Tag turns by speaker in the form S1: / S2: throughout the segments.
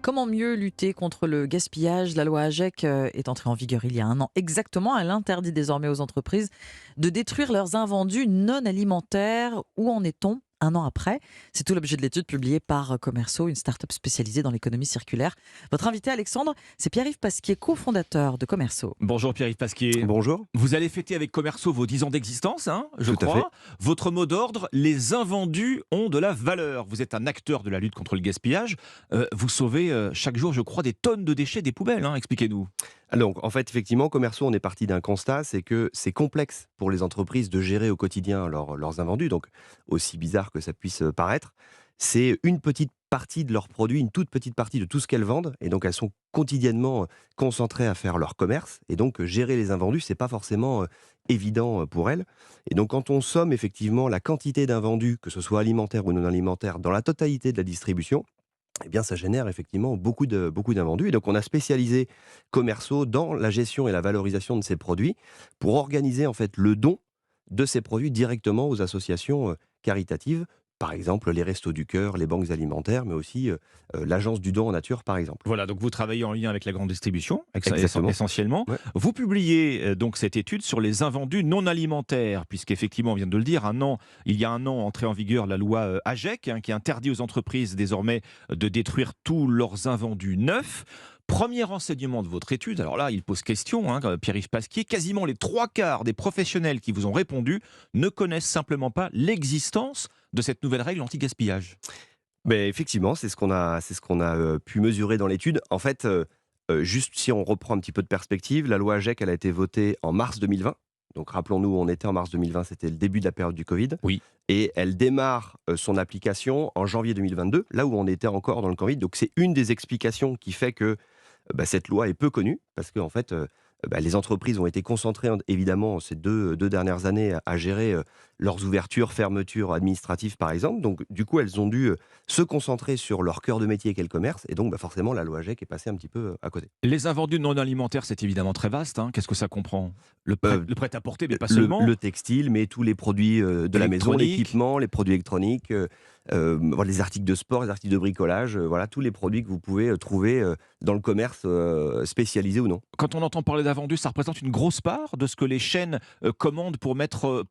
S1: Comment mieux lutter contre le gaspillage? La loi AGEC est entrée en vigueur il y a un an exactement. Elle interdit désormais aux entreprises de détruire leurs invendus non alimentaires. Où en est-on un an après? C'est tout l'objet de l'étude publiée par Commerceau, une start-up spécialisée dans l'économie circulaire. Votre invité Alexandre, c'est Pierre-Yves Pasquier, cofondateur de Commerceau.
S2: Bonjour Pierre-Yves Pasquier.
S3: Bonjour.
S2: Vous allez fêter avec Commerceau vos 10 ans d'existence, hein, je
S3: Tout à fait.
S2: crois. Votre mot d'ordre, les invendus ont de la valeur. Vous êtes un acteur de la lutte contre le gaspillage. Vous sauvez chaque jour, je crois, des tonnes de déchets des poubelles. Hein. Expliquez-nous.
S3: Donc, en fait, effectivement, Commerceau, on est parti d'un constat, c'est que c'est complexe pour les entreprises de gérer au quotidien leurs invendus. Donc, aussi bizarre que ça puisse paraître, c'est une petite partie de leurs produits, une toute petite partie de tout ce qu'elles vendent. Et donc, elles sont quotidiennement concentrées à faire leur commerce. Et donc, gérer les invendus, c'est pas forcément évident pour elles. Et donc, quand on somme effectivement la quantité d'invendus, que ce soit alimentaire ou non alimentaire, dans la totalité de la distribution, eh bien, ça génère effectivement beaucoup d'invendus. Et donc, on a spécialisé Commerceau dans la gestion et la valorisation de ces produits pour organiser en fait le don de ces produits directement aux associations caritatives. Par exemple, les Restos du Cœur, les banques alimentaires, mais aussi l'Agence du don en nature, par exemple.
S2: Voilà, donc vous travaillez en lien avec la grande distribution,
S3: Exactement.
S2: essentiellement.
S3: Ouais.
S2: Vous publiez donc cette étude sur les invendus non alimentaires, puisqu'effectivement, on vient de le dire, il y a un an, entrée en vigueur la loi AGEC, hein, qui interdit aux entreprises désormais de détruire tous leurs invendus neufs. Premier renseignement de votre étude, alors là, il pose question, hein, Pierre-Yves Pasquier, quasiment les trois quarts des professionnels qui vous ont répondu ne connaissent simplement pas l'existence de cette nouvelle règle anti-gaspillage.
S3: Mais effectivement, c'est ce qu'on a pu mesurer dans l'étude. En fait, juste si on reprend un petit peu de perspective, la loi AGEC, elle a été votée en mars 2020. Donc rappelons-nous où on était en mars 2020, c'était le début de la période du Covid.
S2: Oui.
S3: Et elle démarre son application en janvier 2022, là où on était encore dans le Covid. Donc c'est une des explications qui fait que cette loi est peu connue, parce qu'en fait, les entreprises ont été concentrées, évidemment, ces deux dernières années à gérer leurs ouvertures, fermetures administratives, par exemple. Donc, du coup, elles ont dû se concentrer sur leur cœur de métier qu'est le commerce. Et donc, forcément, la loi GEC est passée un petit peu à côté.
S2: Les invendus non alimentaires, c'est évidemment très vaste. Hein. Qu'est-ce que ça comprend? Le prêt,
S3: Euh,
S2: le prêt-à-porter, mais pas
S3: le,
S2: seulement.
S3: le textile, mais tous les produits de la maison,
S2: Électronique.
S3: l'équipement, les produits électroniques, voilà, les articles de sport, les articles de bricolage, voilà, tous les produits que vous pouvez trouver dans le commerce spécialisé ou non.
S2: Quand on entend parler d'invendus, ça représente une grosse part de ce que les chaînes commandent pour mettre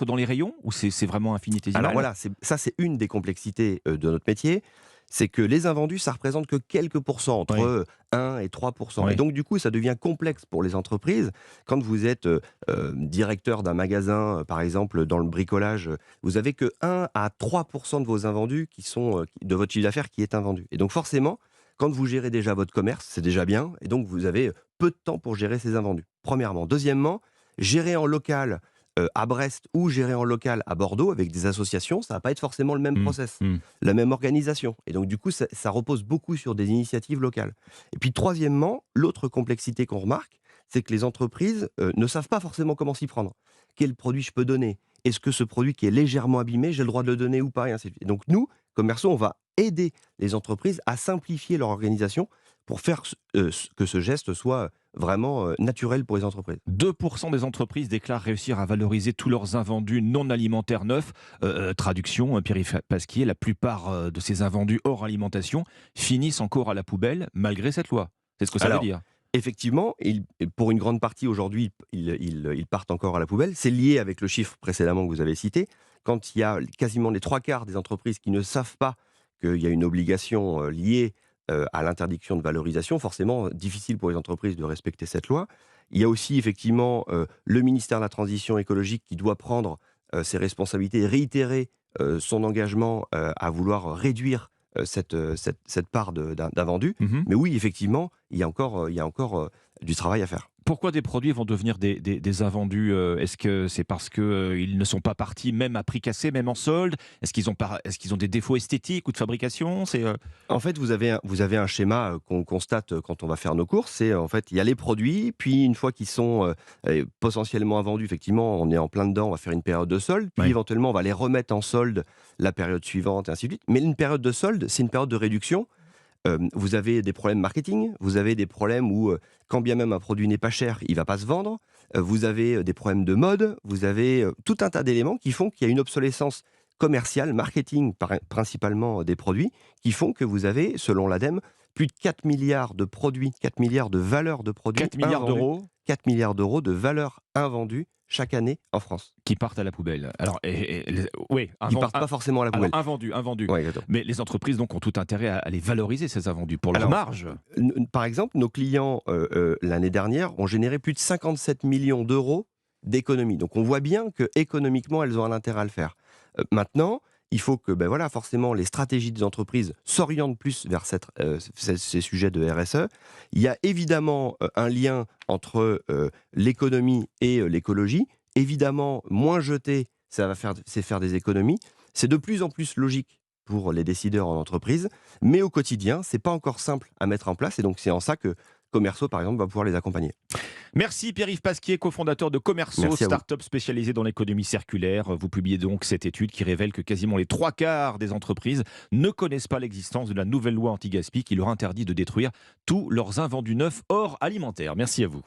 S2: dans les rayons? Ou c'est vraiment infinitésimal?
S3: Alors voilà, c'est une des complexités de notre métier, c'est que les invendus, ça représente que quelques pourcents, entre
S2: Oui.
S3: 1 et 3%. Et
S2: Oui.
S3: donc du coup, ça devient complexe pour les entreprises. Quand vous êtes directeur d'un magasin, par exemple, dans le bricolage, vous avez que 1 à 3% de vos invendus de votre chiffre d'affaires qui est invendu. Et donc forcément, quand vous gérez déjà votre commerce, c'est déjà bien, et donc vous avez peu de temps pour gérer ces invendus, premièrement. Deuxièmement, gérer en local à Brest ou gérer en local à Bordeaux avec des associations, ça va pas être forcément le même
S2: Mm,
S3: process,
S2: mm.
S3: la même organisation. Et donc du coup, ça repose beaucoup sur des initiatives locales. Et puis troisièmement, l'autre complexité qu'on remarque, c'est que les entreprises ne savent pas forcément comment s'y prendre. Quel produit je peux donner? Est-ce que ce produit qui est légèrement abîmé, j'ai le droit de le donner ou pas? Et ainsi de suite. Et donc nous, commerçants, on va aider les entreprises à simplifier leur organisation pour faire que ce geste soit vraiment naturel pour les entreprises.
S2: 2% des entreprises déclarent réussir à valoriser tous leurs invendus non alimentaires neufs. Traduction, Pierre-Yves Pasquier, la plupart de ces invendus hors alimentation finissent encore à la poubelle malgré cette loi. C'est ce que ça veut
S3: Alors,
S2: dire.
S3: effectivement, pour une grande partie aujourd'hui, ils partent encore à la poubelle. C'est lié avec le chiffre précédemment que vous avez cité. Quand il y a quasiment les trois quarts des entreprises qui ne savent pas qu'il y a une obligation liée à l'interdiction de valorisation, forcément, difficile pour les entreprises de respecter cette loi. Il y a aussi effectivement le ministère de la Transition écologique qui doit prendre ses responsabilités et réitérer son engagement à vouloir réduire cette part d'invendus.
S2: Mhm.
S3: Mais oui, effectivement, il y a encore du travail à faire.
S2: Pourquoi des produits vont devenir des invendus? Est-ce que c'est parce qu'ils ne sont pas partis même à prix cassé, même en solde? Est-ce qu'ils ont des défauts esthétiques ou de fabrication?
S3: En fait, vous avez un schéma qu'on constate quand on va faire nos courses. C'est en fait, il y a les produits, puis une fois qu'ils sont potentiellement invendus, effectivement, on est en plein dedans, on va faire une période de solde, puis
S2: Oui.
S3: éventuellement, on va les remettre en solde la période suivante, et ainsi de suite. Mais une période de solde, c'est une période de réduction. Vous avez des problèmes marketing, vous avez des problèmes où, quand bien même un produit n'est pas cher, il ne va pas se vendre. Vous avez des problèmes de mode, vous avez tout un tas d'éléments qui font qu'il y a une obsolescence commerciale, marketing principalement des produits, qui font que vous avez, selon l'ADEME, plus de 4 milliards de produits, 4 milliards de valeurs de produits
S2: 4 milliards
S3: invendus,
S2: d'euros
S3: 4 milliards d'euros de valeurs invendues chaque année en France,
S2: qui partent à la poubelle. Alors, oui,
S3: qui partent pas forcément à la
S2: alors
S3: poubelle.
S2: invendus.
S3: Ouais, exactement.
S2: Mais les entreprises donc ont tout intérêt à les valoriser, ces invendus, pour leur
S3: Alors,
S2: marge.
S3: Par exemple, nos clients, l'année dernière, ont généré plus de 57 millions d'euros d'économies. Donc on voit bien que économiquement, elles ont un intérêt à le faire. Maintenant, il faut que, ben voilà, forcément, les stratégies des entreprises s'orientent plus vers ces sujets de RSE. Il y a évidemment un lien entre l'économie et l'écologie. Évidemment, moins jeter, c'est faire des économies. C'est de plus en plus logique pour les décideurs en entreprise, mais au quotidien, c'est pas encore simple à mettre en place, et donc c'est en ça que Commerceau, par exemple, va pouvoir les accompagner.
S2: Merci Pierre-Yves Pasquier, cofondateur de Commerceau,
S3: Merci à vous.
S2: start-up spécialisée dans l'économie circulaire. Vous publiez donc cette étude qui révèle que quasiment les 3 quarts des entreprises ne connaissent pas l'existence de la nouvelle loi anti-gaspi qui leur interdit de détruire tous leurs invendus neufs hors alimentaires. Merci à vous.